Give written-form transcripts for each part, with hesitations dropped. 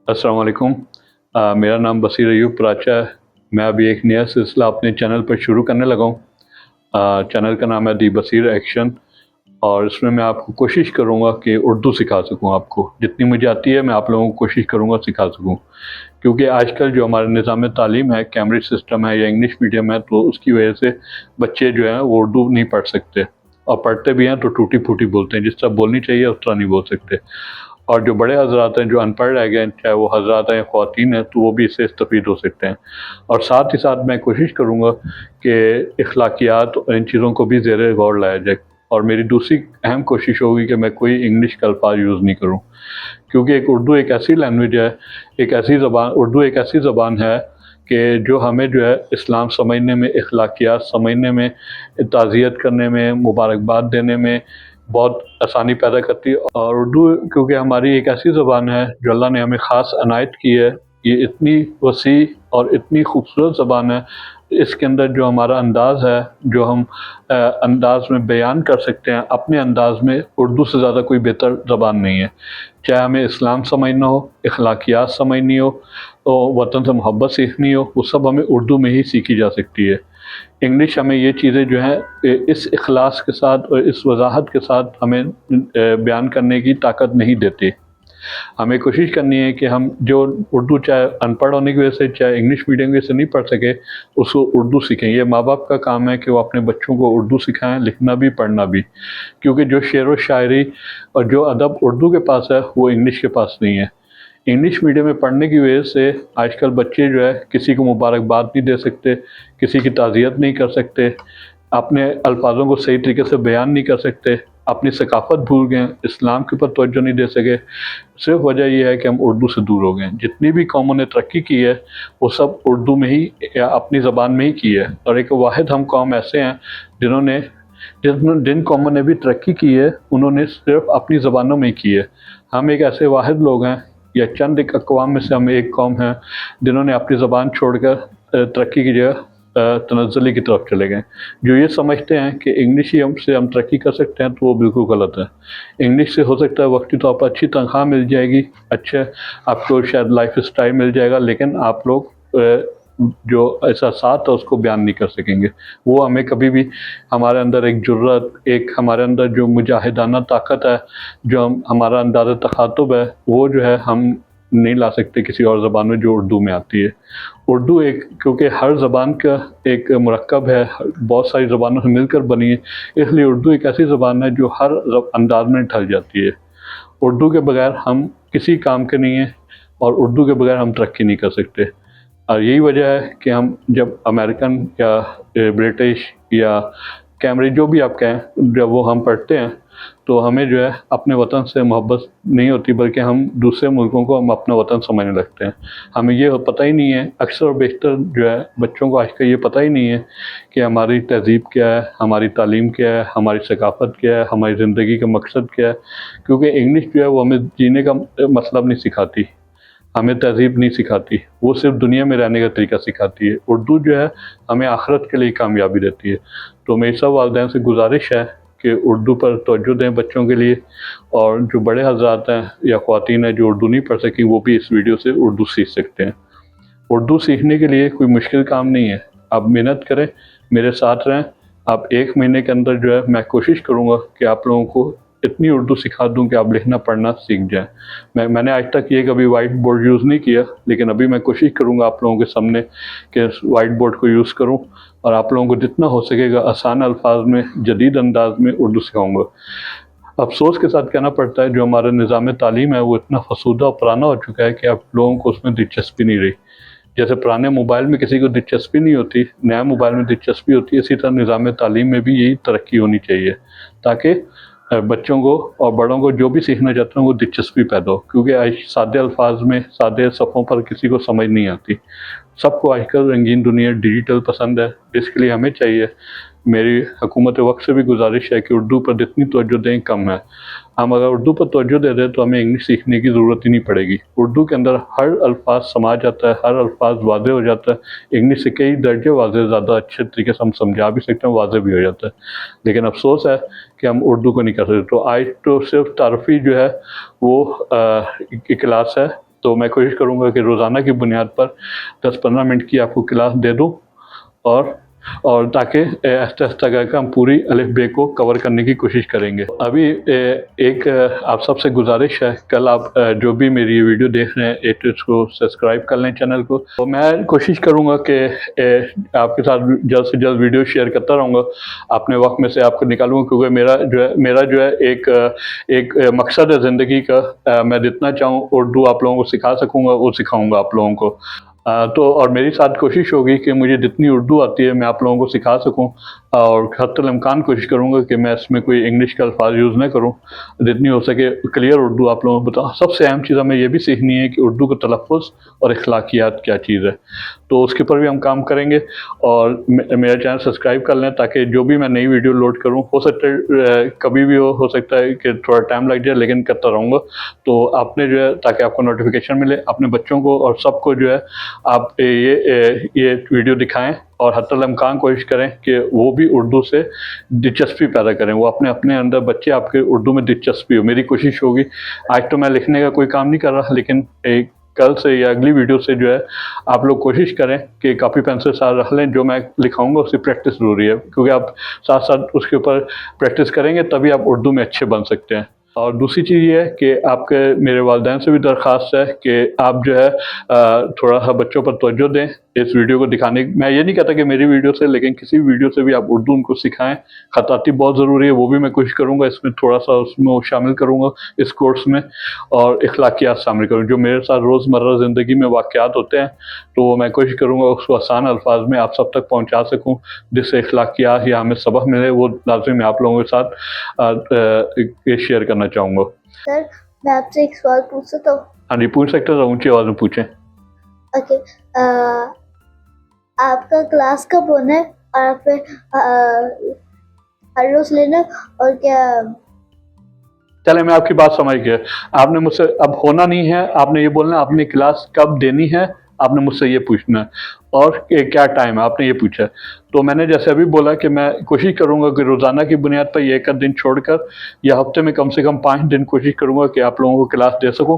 अस्सलाम वालेकुम। मेरा नाम बसीर अयूब प्राचा है। मैं अभी एक नया सिलसिला अपने चैनल पर शुरू करने लगा हूँ। चैनल का नाम है दी बसीर एक्शन, और इसमें मैं आपको कोशिश करूँगा कि उर्दू सिखा सकूँ आपको। जितनी मुझे आती है मैं आप लोगों को कोशिश करूँगा सिखा सकूँ। क्योंकि आजकल जो हमारा निज़ाम तालीम है, कैम्ब्रिज सिस्टम है या इंग्लिश मीडियम है, तो उसकी वजह से बच्चे जो हैं वो उर्दू नहीं पढ़ सकते, और पढ़ते भी हैं तो टूटी-फूटी बोलते हैं। जिस तरह बोलनी चाहिए उस तरह नहीं बोल सकते। और जो बड़े हज़रात हैं, जो अनपढ़ रह गए हैं, चाहे वो हज़रात हैं या ख़वातीन हैं, तो वो भी इससे इस्तफ़ीद हो सकते हैं। और साथ ही साथ मैं कोशिश करूँगा कि इख़्लाक़ियात और इन चीज़ों को भी ज़ेर गौर लाया जाए। और मेरी दूसरी अहम कोशिश होगी कि मैं कोई इंग्लिश के अल्फ़ाज़ यूज़ नहीं करूँ, क्योंकि उर्दू एक ऐसी लैंग्वेज है, एक ऐसी ज़बान, उर्दू एक ऐसी ज़बान है कि जो हमें जो है इस्लाम समझने में, इख़्लाक़ियात समझने में, ताज़ियत करने में, मुबारकबाद देने में बहुत आसानी पैदा करती है। और उर्दू क्योंकि हमारी एक ऐसी ज़बान है जो अल्लाह ने हमें ख़ास अनायत की है। ये इतनी वसी और इतनी खूबसूरत ज़बान है, इसके अंदर जो हमारा अंदाज़ है, जो हम अंदाज़ में बयान कर सकते हैं अपने अंदाज़ में, उर्दू से ज़्यादा कोई बेहतर ज़बान नहीं है। चाहे हमें इस्लाम समझना हो, इख़्लाक़ियात समझनी हो, तो वतन से मोहब्बत सीखनी हो, वो सब हमें उर्दू में ही सीखी जा सकती है। इंग्लिश हमें ये चीज़ें जो हैं इस इख़लास के साथ और इस वज़ाहत के साथ हमें बयान करने की ताकत नहीं देती। हमें कोशिश करनी है कि हम जो उर्दू, चाहे अनपढ़ होने की वजह से, चाहे इंग्लिश मीडियम की वजह से नहीं पढ़ सके, उसको उर्दू सीखें। ये माँ-बाप का काम है कि वो अपने बच्चों को उर्दू सिखाएँ, लिखना भी, पढ़ना भी। क्योंकि जो शेर व शायरी और जो अदब उर्दू के पास है, वो इंग्लिश के पास नहीं है। इंग्लिश मीडियम में पढ़ने की वजह से आजकल बच्चे जो है किसी को मुबारकबाद नहीं दे सकते, किसी की ताज़ियत नहीं कर सकते, अपने अल्फाज़ों को सही तरीके से बयान नहीं कर सकते, अपनी सकाफ़त भूल गए, इस्लाम के ऊपर तवज्जो नहीं दे सके। सिर्फ़ वजह ये है कि हम उर्दू से दूर हो गए हैं। जितनी भी कौमों ने तरक्की की है, वो सब उर्दू में ही या अपनी ज़बान में ही की है। और एक वाहिद हम कौम ऐसे हैं जिन्होंने जिन कौमों ने भी तरक्की की है, उन्होंने सिर्फ़ अपनी ज़बानों में ही की है। हम एक ऐसे वाहिद लोग हैं, या चंद एक अक़वाम में से हम एक कौम है जिन्होंने अपनी ज़बान छोड़कर तरक्की की जगह तनज़्ज़ुली की तरफ चले गए। जो ये समझते हैं कि इंग्लिश ही से हम तरक्की कर सकते हैं, तो वो बिल्कुल गलत है। इंग्लिश से हो सकता है वक्ती तौर पर अच्छी तनख्वाह मिल जाएगी, अच्छे आपको शायद लाइफ स्टाइल मिल जाएगा, लेकिन आप लोग जो एहसासात है उसको बयान नहीं कर सकेंगे। वो हमें कभी भी, हमारे अंदर एक जुर्रत, एक हमारे अंदर जो मुजाहिदाना ताकत है, जो हमारा अंदाज़ तख़ातुब है, वो जो है हम नहीं ला सकते किसी और ज़बान में जो उर्दू में आती है। उर्दू एक, क्योंकि हर ज़बान का एक मुरक्कब है, बहुत सारी ज़बानों से मिलकर बनी है, इसलिए उर्दू एक ऐसी ज़बान है जो हर अंदाज़ में ढल जाती है। उर्दू के बगैर हम किसी काम के नहीं हैं, और उर्दू के बगैर हम तरक्की नहीं कर सकते। और यही वजह है कि हम जब अमेरिकन या ब्रिटिश या कैम्ब्रिज, जो भी आप कहें, जब वो हम पढ़ते हैं, तो हमें जो है अपने वतन से मोहब्बत नहीं होती, बल्कि हम दूसरे मुल्कों को हम अपना वतन समझने लगते हैं। हमें ये पता ही नहीं है, अक्सर और बेशतर जो है बच्चों को आजकल ये पता ही नहीं है कि हमारी तहज़ीब क्या है, हमारी तालीम क्या है, हमारी सकाफ़त क्या है, हमारी ज़िंदगी का मकसद क्या है। क्योंकि इंग्लिश जो है वो हमें जीने का मतलब नहीं सिखाती, हमें तहज़ीब नहीं सिखाती, वो सिर्फ़ दुनिया में रहने का तरीका सिखाती है। उर्दू जो है हमें आखिरत के लिए कामयाबी देती है। तो मेरी सब वालिदैन से गुज़ारिश है कि उर्दू पर तवज्जो दें बच्चों के लिए, और जो बड़े हज़रात हैं या ख़वातीन हैं जो उर्दू नहीं पढ़ सकीं, वो भी इस वीडियो से उर्दू सीख सकते हैं। उर्दू सीखने के लिए कोई मुश्किल काम नहीं है। आप मेहनत करें, मेरे साथ रहें। आप 1 महीने के अंदर जो है, मैं कोशिश करूँगा कि आप लोगों को इतनी उर्दू सिखा दूँ कि आप लिखना पढ़ना सीख जाएँ। मैंने आज तक ये कभी वाइट बोर्ड यूज़ नहीं किया, लेकिन अभी मैं कोशिश करूँगा आप लोगों के सामने कि वाइट बोर्ड को यूज़ करूँ, और आप लोगों को जितना हो सकेगा आसान अल्फाज में, जदीद अंदाज में उर्दू सिखाऊँगा। अफ़सोस के साथ कहना पड़ता है, जो हमारा निज़ाम तालीम है वो इतना फसूदा और पुराना हो चुका है कि अब लोगों को उसमें दिलचस्पी नहीं रही। जैसे पुराने मोबाइल में किसी को दिलचस्पी नहीं होती, नया मोबाइल में दिलचस्पी होती है, इसी तरह निज़ाम तालीम में भी यही तरक्की होनी चाहिए, ताकि बच्चों को और बड़ों को जो भी सीखना चाहते हैं वो दिलचस्पी पैदा हो। क्योंकि आज सादे अल्फाज में, सादे सफ़ों पर किसी को समझ नहीं आती। सबको आजकल रंगीन दुनिया, डिजिटल पसंद है। इसके लिए हमें चाहिए, मेरी हुकूमत वक्त से भी गुजारिश है कि उर्दू पर जितनी तवज्जो दें कम है। हम अगर उर्दू पर तवज्जो दे दें तो हमें इंग्लिश सीखने की ज़रूरत ही नहीं पड़ेगी। उर्दू के अंदर हर अल्फाज समा जाता है, हर अल्फाज वाज़े हो जाता है। इंग्लिश से कई दर्जे वाज़े, ज़्यादा अच्छे तरीके से हम समझा भी सकते हैं, वाज़े भी हो जाता है। लेकिन अफसोस है कि हम उर्दू को नहीं कर सकते। तो आज तो सिर्फ तारफ़ी जो है वो एक क्लास है, تو میں کوشش کروں گا کہ روزانہ کی بنیاد پر 10-15 منٹ کی آپ کو کلاس دے دوں، اور تاکہ آہستہ آہستہ کر کے ہم پوری الف بے کو کور کرنے کی کوشش کریں گے۔ ابھی ایک آپ سب سے گزارش ہے، کل آپ جو بھی میری ویڈیو دیکھ رہے ہیں اس کو سبسکرائب کر لیں چینل کو، تو میں کوشش کروں گا کہ آپ کے ساتھ جلد سے جلد ویڈیو شیئر کرتا رہوں گا، اپنے وقت میں سے آپ کو نکالوں گا، کیونکہ میرا جو ہے ایک مقصد ہے زندگی کا، میں جتنا چاہوں اردو آپ لوگوں کو سکھا سکوں گا وہ سکھاؤں گا آپ لوگوں کو۔ تو اور میری ساتھ کوشش ہوگی کہ مجھے جتنی اردو آتی ہے میں آپ لوگوں کو سکھا سکوں، اور حتی الامکان کوشش کروں گا کہ میں اس میں کوئی انگلش کا الفاظ یوز نہ کروں، جتنی ہو سکے کلیئر اردو آپ لوگوں کو بتاؤں۔ سب سے اہم چیز ہمیں یہ بھی سیکھنی ہے کہ اردو کا تلفظ اور اخلاقیات کیا چیز ہے، تو اس کے اوپر بھی ہم کام کریں گے۔ اور میرا چینل سبسکرائب کر لیں تاکہ جو بھی میں نئی ویڈیو لوڈ کروں، ہو سکتا ہے کبھی بھی ہو سکتا ہے کہ تھوڑا ٹائم لگ جائے، لیکن کرتا رہوں گا، تو آپ نے جو ہے تاکہ آپ کو نوٹیفیکیشن ملے، اپنے بچوں کو اور سب کو جو ہے آپ یہ ویڈیو دکھائیں، اور حتی الامکان کوشش کریں کہ وہ بھی اردو سے دلچسپی پیدا کریں، وہ اپنے اندر بچے آپ کے اردو میں دلچسپی ہو۔ میری کوشش ہوگی، آج تو میں لکھنے کا کوئی کام نہیں کر رہا، لیکن کل سے یا اگلی ویڈیو سے جو ہے آپ لوگ کوشش کریں کہ کاپی پینسل ساتھ رکھ لیں، جو میں لکھاؤں گا اس کی پریکٹس ضروری ہے، کیونکہ آپ ساتھ ساتھ اس کے اوپر پریکٹس کریں گے تبھی آپ اردو میں اچھے بن سکتے ہیں۔ اور دوسری چیز یہ ہے کہ آپ کے میرے والدین سے بھی درخواست ہے کہ آپ جو ہے تھوڑا سا بچوں پر توجہ دیں اس ویڈیو کو دکھانے۔ میں یہ نہیں کہتا کہ میری ویڈیو سے، لیکن کسی ویڈیو سے بھی آپ اردو ان کو سکھائیں۔ خطاطی بہت ضروری ہے، وہ بھی میں کوشش کروں گا اس میں تھوڑا سا اس میں شامل کروں گا اس کورس میں، اور اخلاقیات شامل کروں، جو میرے ساتھ روزمرہ زندگی میں واقعات ہوتے ہیں تو وہ میں کوشش کروں گا اس کو آسان الفاظ میں آپ سب تک پہنچا سکوں، جس سے اخلاقیات یا ہمیں سبق ملے، وہ لازمی میں آپ لوگوں کے ساتھ شیئر کرنا چاہوں گا۔ سر میں آپ سے ایک سوال پوچھ سکتا ہوں؟ ہاں جی، پوچھ سکتے ہو، اونچی آواز میں پوچھیں۔ اوکے، آپ کا کلاس کب ہونا ہے، اور آپ ہر روز لینا، اور کیا؟ چلے میں آپ کی بات سمجھ گیا، آپ نے مجھ سے اب ہونا نہیں ہے، آپ نے یہ بولنا آپ نے کلاس کب دینی ہے، آپ نے مجھ سے یہ پوچھنا ہے، اور کیا ٹائم ہے آپ نے یہ پوچھا ہے۔ تو میں نے جیسے ابھی بولا کہ میں کوشش کروں گا کہ روزانہ کی بنیاد پر یہ ایک دن چھوڑ کر یا ہفتے میں کم سے کم 5 دن کوشش کروں گا کہ آپ لوگوں کو کلاس دے سکوں،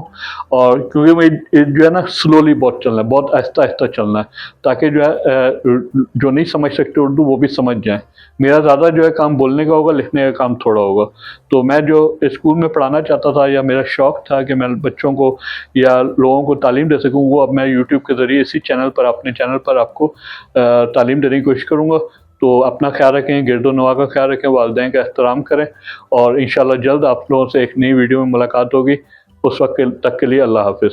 اور کیونکہ میں جو ہے نا سلولی بہت چلنا ہے، بہت آہستہ آہستہ چلنا ہے، تاکہ جو ہے جو نہیں سمجھ سکتے اردو وہ بھی سمجھ جائیں۔ میرا زیادہ جو ہے کام بولنے کا ہوگا، لکھنے کا کام تھوڑا ہوگا۔ تو میں جو اسکول میں پڑھانا چاہتا تھا یا میرا شوق تھا کہ میں بچوں کو یا لوگوں کو تعلیم دے سکوں، وہ اب میں یوٹیوب کے ذریعے اسی چینل پر، اپنے چینل پر آپ کو تعلیم دینے کی کوشش کروں گا۔ تو اپنا خیال رکھیں، گرد و نواح کا خیال رکھیں، والدین کا احترام کریں، اور انشاءاللہ جلد آپ لوگوں سے ایک نئی ویڈیو میں ملاقات ہوگی۔ اس وقت تک کے لیے اللہ حافظ۔